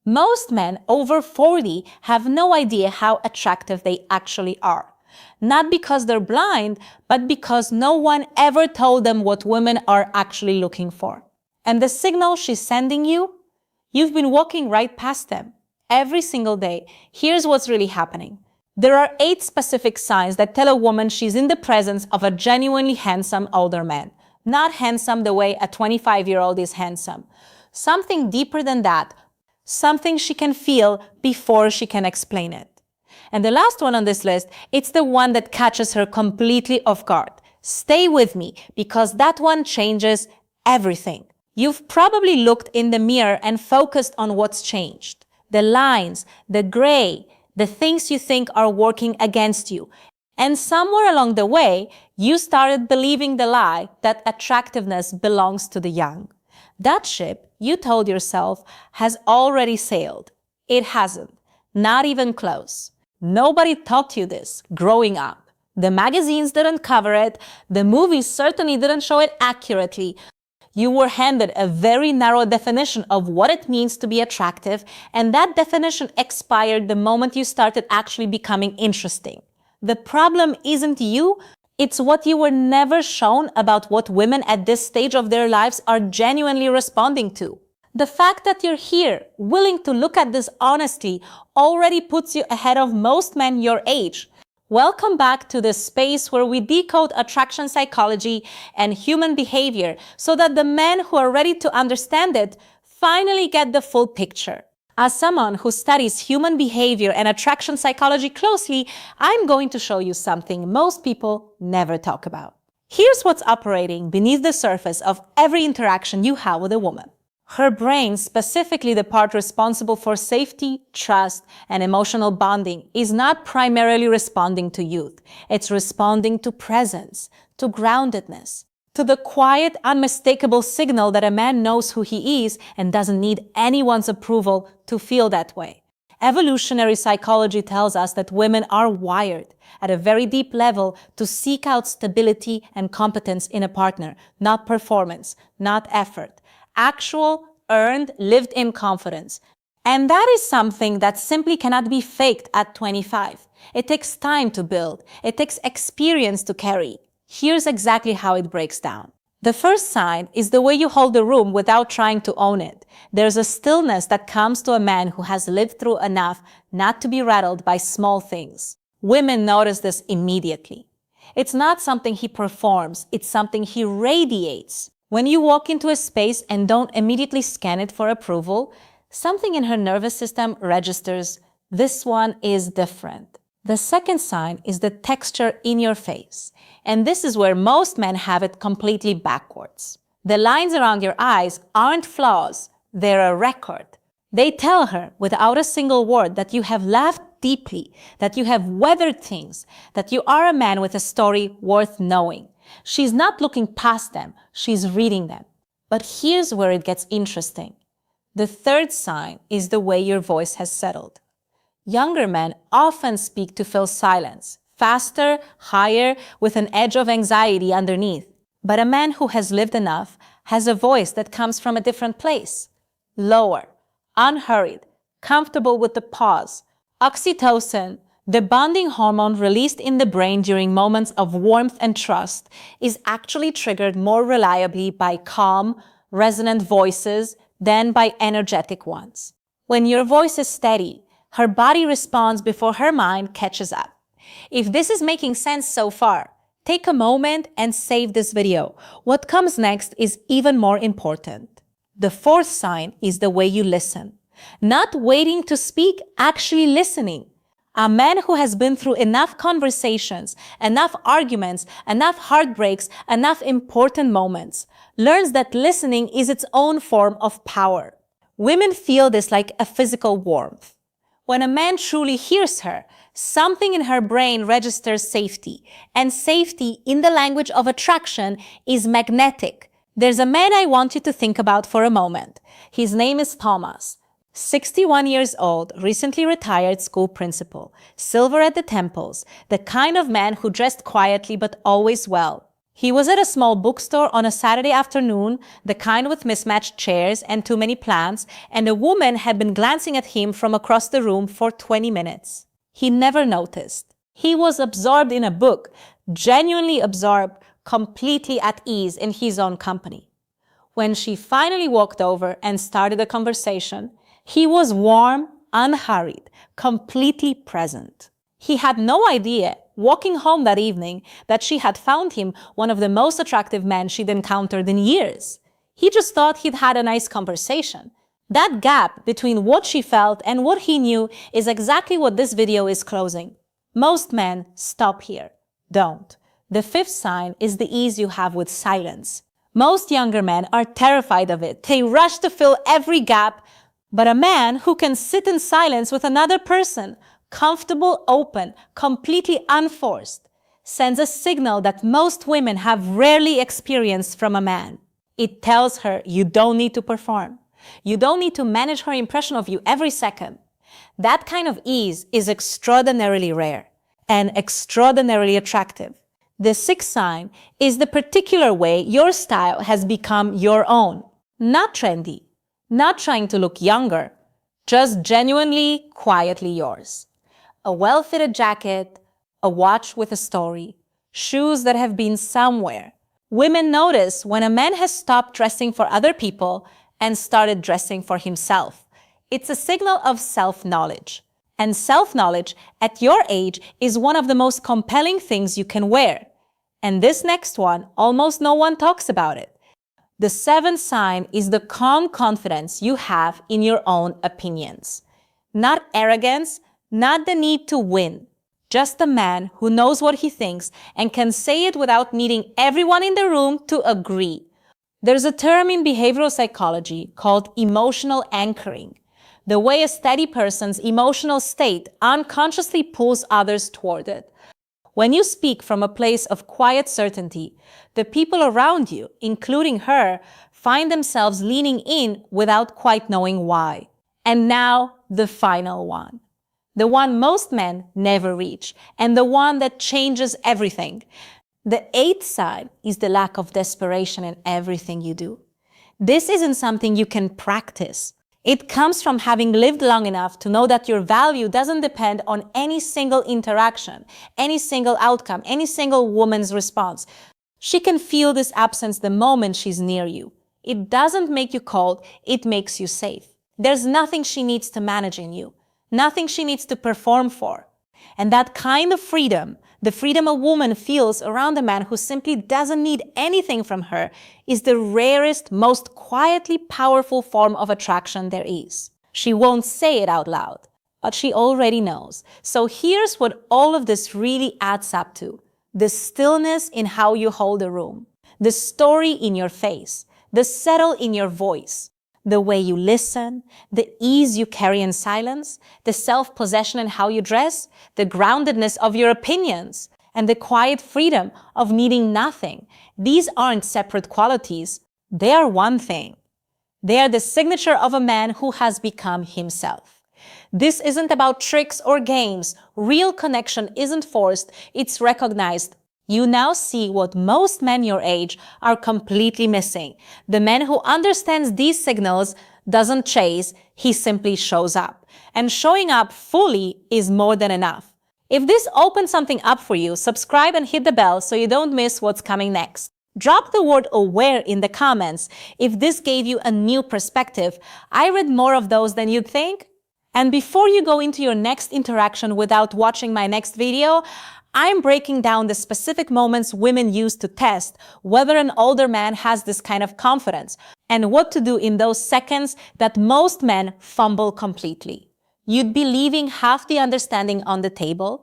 Most men over 40 have no idea how attractive they actually are. Not because they're blind, but because no one ever told them what women are actually looking for. And the signal she's sending you? You've been walking right past them. Every single day. Here's what's really happening. There are 8 specific signs that tell a woman she's in the presence of a genuinely handsome older man. Not handsome the way a 25-year-old is handsome. Something deeper than that. Something she can feel before she can explain it. And the last one on this list, it's the one that catches her completely off guard. Stay with me, because that one changes everything. You've probably looked in the mirror and focused on what's changed. The lines, the gray, the things you think are working against you. And somewhere along the way, you started believing the lie that attractiveness belongs to the young. That ship, you told yourself, has already sailed. It hasn't. Not even close. Nobody taught you this growing up. The magazines didn't cover it. The movies certainly didn't show it accurately. You were handed a very narrow definition of what it means to be attractive, and that definition expired the moment you started actually becoming interesting. The problem isn't you, it's what you were never shown about what women at this stage of their lives are genuinely responding to. The fact that you're here, willing to look at this honestly, already puts you ahead of most men your age. Welcome back to this space where we decode attraction psychology and human behavior so that the men who are ready to understand it finally get the full picture. As someone who studies human behavior and attraction psychology closely, I'm going to show you something most people never talk about. Here's what's operating beneath the surface of every interaction you have with a woman. Her brain, specifically the part responsible for safety, trust, and emotional bonding, is not primarily responding to youth. It's responding to presence, to groundedness, to the quiet, unmistakable signal that a man knows who he is and doesn't need anyone's approval to feel that way. Evolutionary psychology tells us that women are wired at a very deep level to seek out stability and competence in a partner, not performance, not effort. Actual, earned, lived-in confidence. And that is something that simply cannot be faked at 25. It takes time to build. It takes experience to carry. Here's exactly how it breaks down. The first sign is the way you hold the room without trying to own it. There's a stillness that comes to a man who has lived through enough not to be rattled by small things. Women notice this immediately. It's not something he performs, it's something he radiates. When you walk into a space and don't immediately scan it for approval, something in her nervous system registers, this one is different. The second sign is the texture in your face. And this is where most men have it completely backwards. The lines around your eyes aren't flaws, they're a record. They tell her, without a single word, that you have laughed deeply, that you have weathered things, that you are a man with a story worth knowing. She's not looking past them, she's reading them. But here's where it gets interesting. The third sign is the way your voice has settled. Younger men often speak to fill silence, faster, higher, with an edge of anxiety underneath. But a man who has lived enough has a voice that comes from a different place. Lower, unhurried, comfortable with the pause. Oxytocin, the bonding hormone released in the brain during moments of warmth and trust, is actually triggered more reliably by calm, resonant voices than by energetic ones. When your voice is steady, her body responds before her mind catches up. If this is making sense so far, take a moment and save this video. What comes next is even more important. The fourth sign is the way you listen. Not waiting to speak, actually listening. A man who has been through enough conversations, enough arguments, enough heartbreaks, enough important moments, learns that listening is its own form of power. Women feel this like a physical warmth. When a man truly hears her, something in her brain registers safety, and safety in the language of attraction is magnetic. There's a man I want you to think about for a moment. His name is Thomas. 61 years old, recently retired school principal, silver at the temples, the kind of man who dressed quietly but always well. He was at a small bookstore on a Saturday afternoon, the kind with mismatched chairs and too many plants, and a woman had been glancing at him from across the room for 20 minutes. He never noticed. He was absorbed in a book, genuinely absorbed, completely at ease in his own company. When she finally walked over and started a conversation, he was warm, unhurried, completely present. He had no idea, walking home that evening, that she had found him one of the most attractive men she'd encountered in years. He just thought he'd had a nice conversation. That gap between what she felt and what he knew is exactly what this video is closing. Most men stop here. Don't. The fifth sign is the ease you have with silence. Most younger men are terrified of it. They rush to fill every gap. But a man who can sit in silence with another person, comfortable, open, completely unforced, sends a signal that most women have rarely experienced from a man. It tells her you don't need to perform. You don't need to manage her impression of you every second. That kind of ease is extraordinarily rare and extraordinarily attractive. The sixth sign is the particular way your style has become your own. Not trendy, not trying to look younger, just genuinely, quietly yours. A well-fitted jacket, a watch with a story, shoes that have been somewhere. Women notice when a man has stopped dressing for other people and started dressing for himself. It's a signal of self-knowledge. And self-knowledge at your age is one of the most compelling things you can wear. And this next one, almost no one talks about it. The seventh sign is the calm confidence you have in your own opinions. Not arrogance, not the need to win. Just a man who knows what he thinks and can say it without needing everyone in the room to agree. There's a term in behavioral psychology called emotional anchoring, the way a steady person's emotional state unconsciously pulls others toward it. When you speak from a place of quiet certainty, the people around you, including her, find themselves leaning in without quite knowing why. And now, the final one. The one most men never reach, and the one that changes everything. The eighth sign is the lack of desperation in everything you do. This isn't something you can practice. It comes from having lived long enough to know that your value doesn't depend on any single interaction, any single outcome, any single woman's response. She can feel this absence the moment she's near you. It doesn't make you cold, it makes you safe. There's nothing she needs to manage in you, nothing she needs to perform for. And that kind of freedom, the freedom a woman feels around a man who simply doesn't need anything from her, is the rarest, most quietly powerful form of attraction there is. She won't say it out loud, but she already knows. So here's what all of this really adds up to. The stillness in how you hold a room, the story in your face, the settle in your voice, the way you listen, the ease you carry in silence, the self-possession in how you dress, the groundedness of your opinions, and the quiet freedom of needing nothing. These aren't separate qualities. They are one thing. They are the signature of a man who has become himself. This isn't about tricks or games. Real connection isn't forced, it's recognized. You now see what most men your age are completely missing. The man who understands these signals doesn't chase, he simply shows up. And showing up fully is more than enough. If this opened something up for you, subscribe and hit the bell so you don't miss what's coming next. Drop the word aware in the comments if this gave you a new perspective. I read more of those than you'd think. And before you go into your next interaction without watching my next video, I'm breaking down the specific moments women use to test whether an older man has this kind of confidence and what to do in those seconds that most men fumble completely. You'd be leaving half the understanding on the table